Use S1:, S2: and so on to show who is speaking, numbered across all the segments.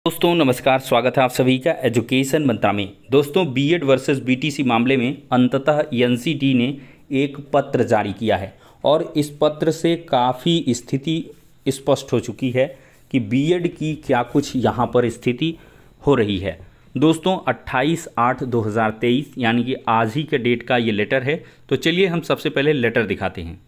S1: दोस्तों नमस्कार, स्वागत है आप सभी का एजुकेशन मंत्रा में। दोस्तों बीएड वर्सेस बीटीसी मामले में अंततः एनसीटी ने एक पत्र जारी किया है और इस पत्र से काफ़ी स्थिति स्पष्ट हो चुकी है कि बीएड की क्या कुछ यहाँ पर स्थिति हो रही है। दोस्तों 28/8/2023 यानी कि आज ही के डेट का ये लेटर है। तो चलिए हम सबसे पहले लेटर दिखाते हैं।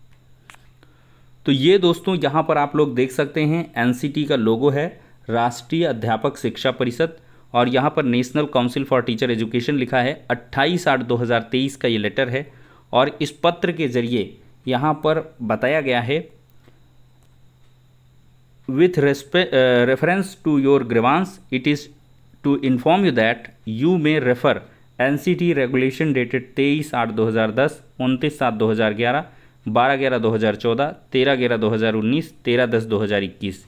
S1: तो ये दोस्तों यहाँ पर आप लोग देख सकते हैं एनसीटी का लोगो है, राष्ट्रीय अध्यापक शिक्षा परिषद, और यहाँ पर national council for teacher education लिखा है। 28/8/2023 का ये लेटर है और इस पत्र के जरिए यहाँ पर बताया गया है, with reference to your grievance it is to inform you that you may refer NCT regulation dated 23/8/2010, 29/7/2011, 12/11/2014, 13/11/2019, 13/10/2021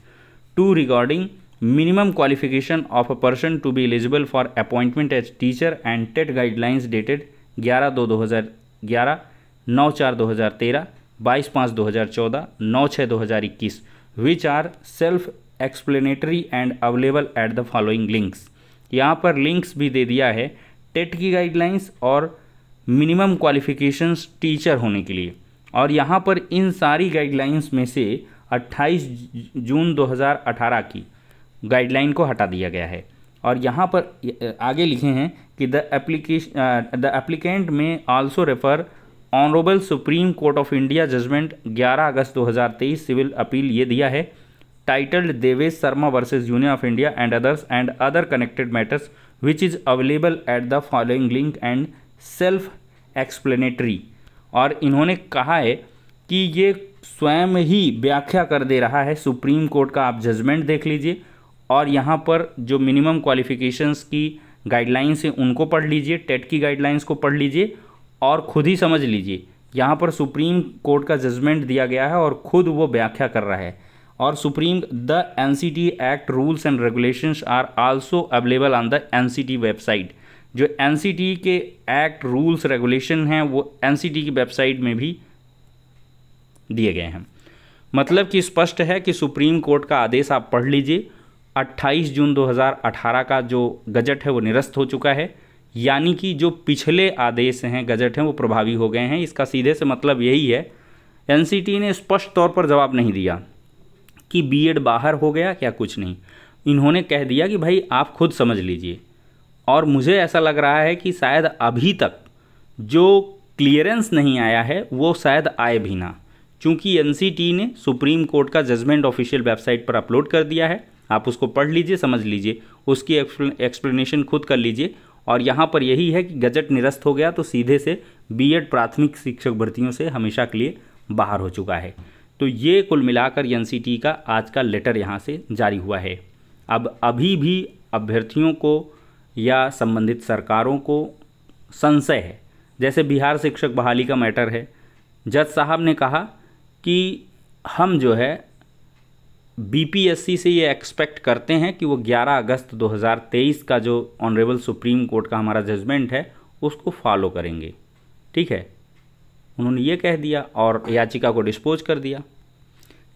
S1: to regarding minimum qualification of a person to be eligible for appointment as teacher and TET guidelines dated 11/2/2011, 9/4/2013, 22/5/2014, 9/6/2021 which are self explanatory and available at the following links। यहाँ पर links भी दे दिया है TET की guidelines और minimum qualifications teacher होने के लिए। और यहाँ पर इन सारी गाइडलाइंस में से 28 जून 2018 की गाइडलाइन को हटा दिया गया है। और यहाँ पर आगे लिखे हैं कि the applicant may also refer honourable supreme court of India judgment 11 August 2023 civil appeal ये दिया है, titled Devesh Sharma versus union of India and other connected matters which is available at the following link and self explanatory. और इन्होंने कहा है कि ये स्वयं ही व्याख्या कर दे रहा है सुप्रीम कोर्ट का। आप जजमेंट देख लीजिए और यहाँ पर जो मिनिमम क्वालिफिकेशंस की गाइडलाइंस हैं उनको पढ़ लीजिए, टेट की गाइडलाइंस को पढ़ लीजिए और खुद ही समझ लीजिए। यहाँ पर सुप्रीम कोर्ट का जजमेंट दिया गया है और खुद वो व्याख्या कर रहा है। और the NCT act rules and regulations are also available on the NCT website. जो एनसीटी के एक्ट रूल्स रेगुलेशन हैं वो एनसीटी की वेबसाइट में भी दिए गए हैं। मतलब कि स्पष्ट है कि सुप्रीम कोर्ट का आदेश आप पढ़ लीजिए। 28 जून 2018 का जो गजट है वो निरस्त हो चुका है, यानी कि जो पिछले आदेश हैं गजट हैं वो प्रभावी हो गए हैं। इसका सीधे से मतलब यही है, एनसीटी ने स्पष्ट तौर पर जवाब नहीं दिया कि बीएड बाहर हो गया क्या, कुछ नहीं। इन्होंने कह दिया कि भाई आप खुद समझ लीजिए। और मुझे ऐसा लग रहा है कि शायद अभी तक जो क्लियरेंस नहीं आया है वो शायद आए भी ना, चूँकि एनसीटी ने सुप्रीम कोर्ट का जजमेंट ऑफिशियल वेबसाइट पर अपलोड कर दिया है। आप उसको पढ़ लीजिए, समझ लीजिए, उसकी एक्सप्लेनेशन खुद कर लीजिए। और यहाँ पर यही है कि गजट निरस्त हो गया तो सीधे से बीएड प्राथमिक शिक्षक भर्तियों से हमेशा के लिए बाहर हो चुका है। तो ये कुल मिलाकर एनसीटी का आज का लेटर यहाँ से जारी हुआ है। अब अभी भी अभ्यर्थियों को या संबंधित सरकारों को संशय है, जैसे बिहार शिक्षक बहाली का मैटर है। जज साहब ने कहा कि हम जो है बीपीएससी से ये एक्सपेक्ट करते हैं कि वो 11 अगस्त 2023 का जो ऑनरेबल सुप्रीम कोर्ट का हमारा जजमेंट है उसको फॉलो करेंगे। ठीक है, उन्होंने ये कह दिया और याचिका को डिस्पोज कर दिया।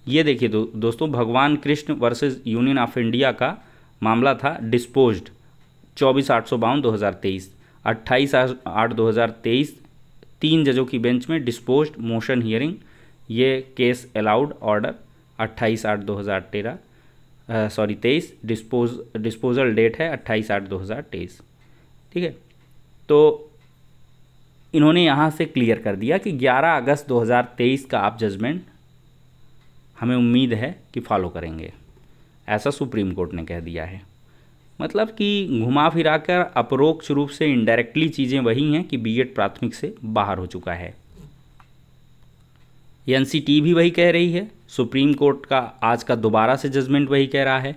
S1: ये देखिए दोस्तों, भगवान Krishna versus union of India का मामला था, डिस्पोज्ड 24/852/2023, 28/8/2023 3 जजों की बेंच में डिस्पोज्ड मोशन हियरिंग। ये case allowed order 28/8/2023 disposal date है 28/8/2023। ठीक है, तो इन्होंने यहाँ से क्लियर कर दिया कि 11 अगस्त 2023 का आप जजमेंट हमें उम्मीद है कि फॉलो करेंगे, ऐसा सुप्रीम कोर्ट ने कह दिया है। मतलब कि घुमा फिरा कर अपरोक्ष रूप से इनडायरेक्टली चीज़ें वही हैं कि बीएड प्राथमिक से बाहर हो चुका है। एनसीटी भी वही कह रही है, सुप्रीम कोर्ट का आज का दोबारा से जजमेंट वही कह रहा है।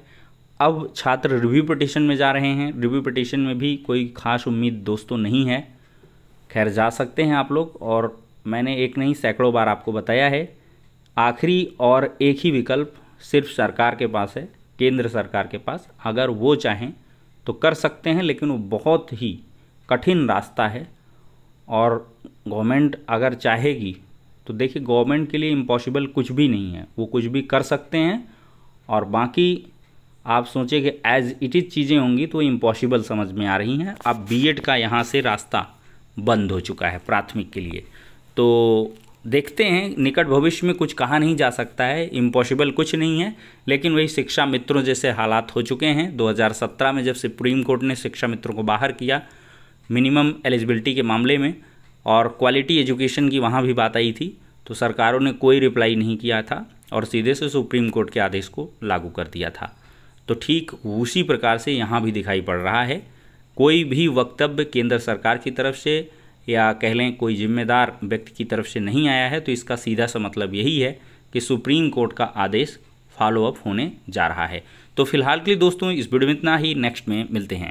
S1: अब छात्र रिव्यू पिटीशन में जा रहे हैं। रिव्यू पिटीशन में भी कोई खास उम्मीद दोस्तों नहीं है। खैर जा सकते हैं आप लोग, और मैंने एक नहीं सैकड़ों बार आपको बताया है, आखिरी और एक ही विकल्प सिर्फ सरकार के पास है, केंद्र सरकार के पास। अगर वो चाहें तो कर सकते हैं, लेकिन वो बहुत ही कठिन रास्ता है। और गवर्नमेंट अगर चाहेगी तो देखिए, गवर्नमेंट के लिए इम्पॉसिबल कुछ भी नहीं है, वो कुछ भी कर सकते हैं। और बाकी आप सोचें कि एज इट इज़ चीज़ें होंगी तो इम्पॉसिबल समझ में आ रही हैं। अब बीएड का यहाँ से रास्ता बंद हो चुका है प्राथमिक के लिए। तो देखते हैं, निकट भविष्य में कुछ कहा नहीं जा सकता है, इम्पॉसिबल कुछ नहीं है, लेकिन वही शिक्षा मित्रों जैसे हालात हो चुके हैं। 2017 में जब सुप्रीम कोर्ट ने शिक्षा मित्रों को बाहर किया मिनिमम एलिजिबिलिटी के मामले में और क्वालिटी एजुकेशन की वहाँ भी बात आई थी, तो सरकारों ने कोई रिप्लाई नहीं किया था और सीधे से सुप्रीम कोर्ट के आदेश को लागू कर दिया था। तो ठीक उसी प्रकार से यहाँ भी दिखाई पड़ रहा है। कोई भी वक्तव्य केंद्र सरकार की तरफ से या कह लें कोई जिम्मेदार व्यक्ति की तरफ से नहीं आया है, तो इसका सीधा सा मतलब यही है कि सुप्रीम कोर्ट का आदेश फॉलोअप होने जा रहा है। तो फिलहाल के लिए दोस्तों इस वीडियो में इतना ही, नेक्स्ट में मिलते हैं।